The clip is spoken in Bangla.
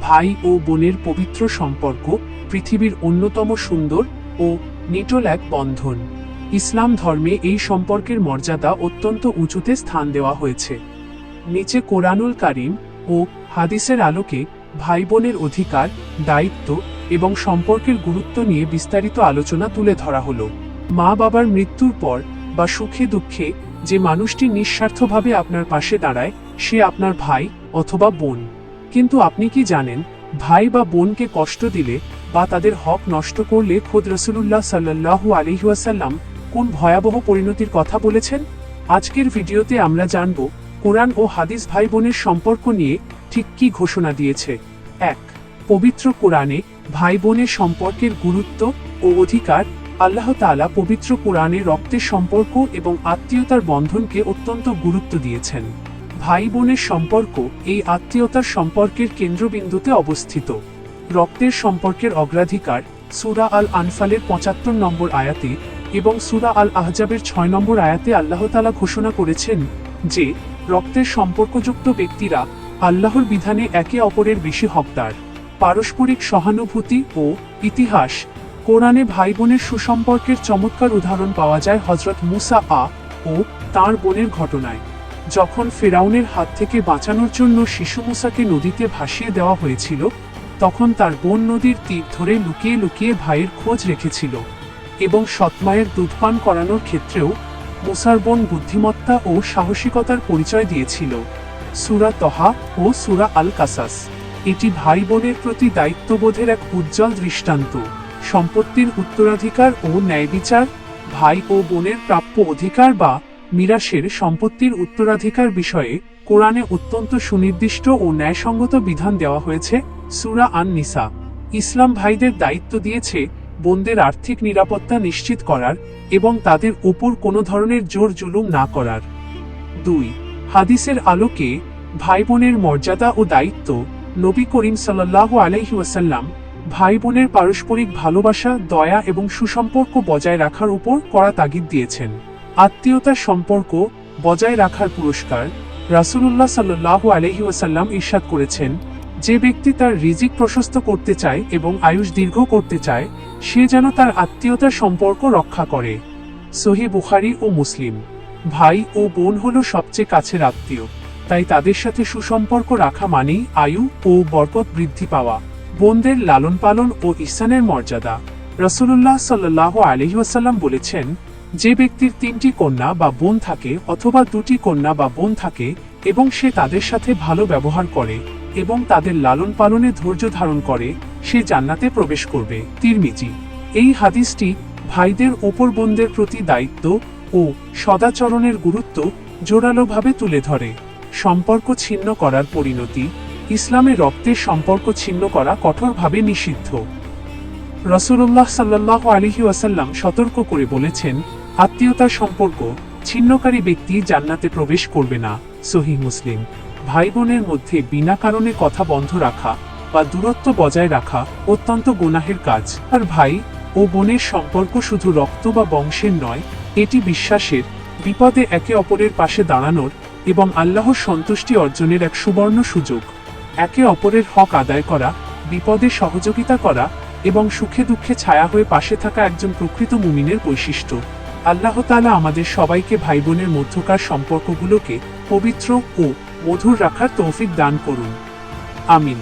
ভাই ও বোনের পবিত্র সম্পর্ক পৃথিবীর অন্যতম সুন্দর ও নিটল এক বন্ধন। ইসলাম ধর্মে এই সম্পর্কের মর্যাদা অত্যন্ত উঁচুতে স্থান দেওয়া হয়েছে। নিচে কোরআনুল কারীম ও হাদিসের আলোকে ভাই বোনের অধিকার, দায়িত্ব এবং সম্পর্কের গুরুত্ব নিয়ে বিস্তারিত আলোচনা তুলে ধরা হলো। মা বাবার মৃত্যুর পর বা সুখে দুঃখে যে মানুষটি নিঃস্বার্থভাবে আপনার পাশে দাঁড়ায় সে আপনার ভাই অথবা বোন। কিন্তু আপনি কি জানেন, ভাই বা বোনকে কষ্ট দিলে বা তাদের হক নষ্ট করলে খোদ রাসূলুল্লাহ সাল্লাল্লাহু আলাইহি ওয়াসাল্লাম কোন ভয়াবহ পরিণতির কথা বলেছেন? আজকের ভিডিওতে আমরা জানব কোরআন ও হাদিস ভাই বোনের সম্পর্ক নিয়ে ঠিক কী ঘোষণা দিয়েছে। ১. পবিত্র কোরআনে ভাই বোনের সম্পর্কের গুরুত্ব ও অধিকার। আল্লাহ তাআলা পবিত্র কোরআনে রক্তের সম্পর্ক এবং আত্মীয়তার বন্ধনকে অত্যন্ত গুরুত্ব দিয়েছেন। ভাই বোনের সম্পর্ক এই আত্মীয়তার সম্পর্কের কেন্দ্রবিন্দুতে অবস্থিত। রক্তের সম্পর্কের অগ্রাধিকার সূরা আল আনফালের ৭৫ নম্বর আয়াতে এবং সূরা আল আহজাবের ৬ নম্বর আয়াতে আল্লাহ তাআলা ঘোষণা করেছেন যে রক্তের সম্পর্কযুক্ত ব্যক্তিরা আল্লাহর বিধানে একে অপরের বেশি হকদার। পারস্পরিক সহানুভূতি ও ইতিহাস। কোরআনে ভাই বোনের সুসম্পর্কের চমৎকার উদাহরণ পাওয়া যায় হযরত মুসা ও তাঁর বোনের ঘটনায়। যখন ফেরাউনের হাত থেকে বাঁচানোর জন্য শিশু মুসাকে নদীতে ভাসিয়ে দেওয়া হয়েছিল, তখন তার বোন নদীর তীর ধরে লুকিয়ে লুকিয়ে ভাইয়ের খোঁজ রেখেছিল এবং সৎমায়ের দুধ পান করানোর ক্ষেত্রেও মুসার বোন বুদ্ধিমত্তা ও সাহসিকতার পরিচয় দিয়েছিল। সূরা তহা ও সূরা আল কাসাস। এটি ভাই বোনের প্রতি দায়িত্ববোধের এক উজ্জ্বল দৃষ্টান্ত। সম্পত্তির উত্তরাধিকার ও ন্যায়বিচার। ভাই ও বোনের প্রাপ্য অধিকার বা মিরাসের সম্পত্তির উত্তরাধিকার বিষয়ে কোরআনে অত্যন্ত সুনির্দিষ্ট ও ন্যায়সঙ্গত বিধান দেওয়া হয়েছে। সূরা আন-নিসা। ইসলাম ভাইদের দায়িত্ব দিয়েছে বোনদের আর্থিক নিরাপত্তা নিশ্চিত করার এবং তাদের উপর কোনো ধরনের জোর জুলুম না করার। ২. হাদিসের আলোকে ভাই বোনের মর্যাদা ও দায়িত্ব। নবী করিম সাল্লাল্লাহু আলাইহি ওয়াসাল্লাম ভাই বোনের পারস্পরিক ভালোবাসা, দয়া এবং সুসম্পর্ক বজায় রাখার উপর কড়া তাগিদ দিয়েছেন। আত্মীয়তার সম্পর্ক বজায় রাখার পুরস্কার। রাসূলুল্লাহ সাল্লাল্লাহু আলাইহি ওয়াসাল্লাম ইরশাদ করেছেন, যে ব্যক্তি তার রিজিক প্রশস্ত করতে চায় এবং আয়ুষ দীর্ঘ করতে চায় সে যেন তার আত্মীয়তার সম্পর্ক রক্ষা করে। সহিহ বুখারী ও মুসলিম। ভাই ও বোন হলো সবচেয়ে কাছের আত্মীয়, তাই তাদের সাথে সুসম্পর্ক রাখা মানেই আয়ু ও বরকত বৃদ্ধি পাওয়া। বোনদের লালন পালন ও ইহসানের মর্যাদা। রাসূলুল্লাহ সাল্লাল্লাহু আলাইহি ওয়াসাল্লাম বলেছেন, যে ব্যক্তির ৩টি কন্যা বা বোন থাকে অথবা ২টি কন্যা বা বোন থাকে এবং সে তাদের সাথে ভালো ব্যবহার করে এবং তাদের লালন পালনে ধৈর্য ধারণ করে, সে জান্নাতে প্রবেশ করবে। তিরমিজি। এই হাদিসটি ভাইদের ওপর বোনদের প্রতি দায়িত্ব ও সদাচরণের গুরুত্ব জোরালোভাবে তুলে ধরে। সম্পর্ক ছিন্ন করার পরিণতি। ইসলামে রক্তের সম্পর্ক ছিন্ন করা কঠোরভাবে নিষিদ্ধ। রাসূলুল্লাহ সাল্লাল্লাহু আলাইহি ওয়াসাল্লাম সতর্ক করে বলেছেন, আত্মীয়তার সম্পর্ক ছিন্নকারী ব্যক্তি জান্নাতে প্রবেশ করবে না। সহিহ মুসলিম। ভাই বোনের মধ্যে বিনা কারণে কথা বন্ধ রাখা বা দূরত্ব বজায় রাখা অত্যন্ত গুনাহের কাজ। আর ভাই ও বোনের সম্পর্ক শুধু রক্ত বা বংশের নয়, এটি বিশ্বাসের, বিপদে একে অপরের পাশে দাঁড়ানোর এবং আল্লাহর সন্তুষ্টি অর্জনের এক সুবর্ণ সুযোগ। একে অপরের হক আদায় করা, বিপদে সহযোগিতা করা এবং সুখে দুঃখে ছায়া হয়ে পাশে থাকা একজন প্রকৃত মুমিনের বৈশিষ্ট্য। আল্লাহ তাআলা আমাদের সবাইকে ভাই বোনের মধ্যকার সম্পর্কগুলোকে পবিত্র ও মধুর রাখার তৌফিক দান করুন। আমিন।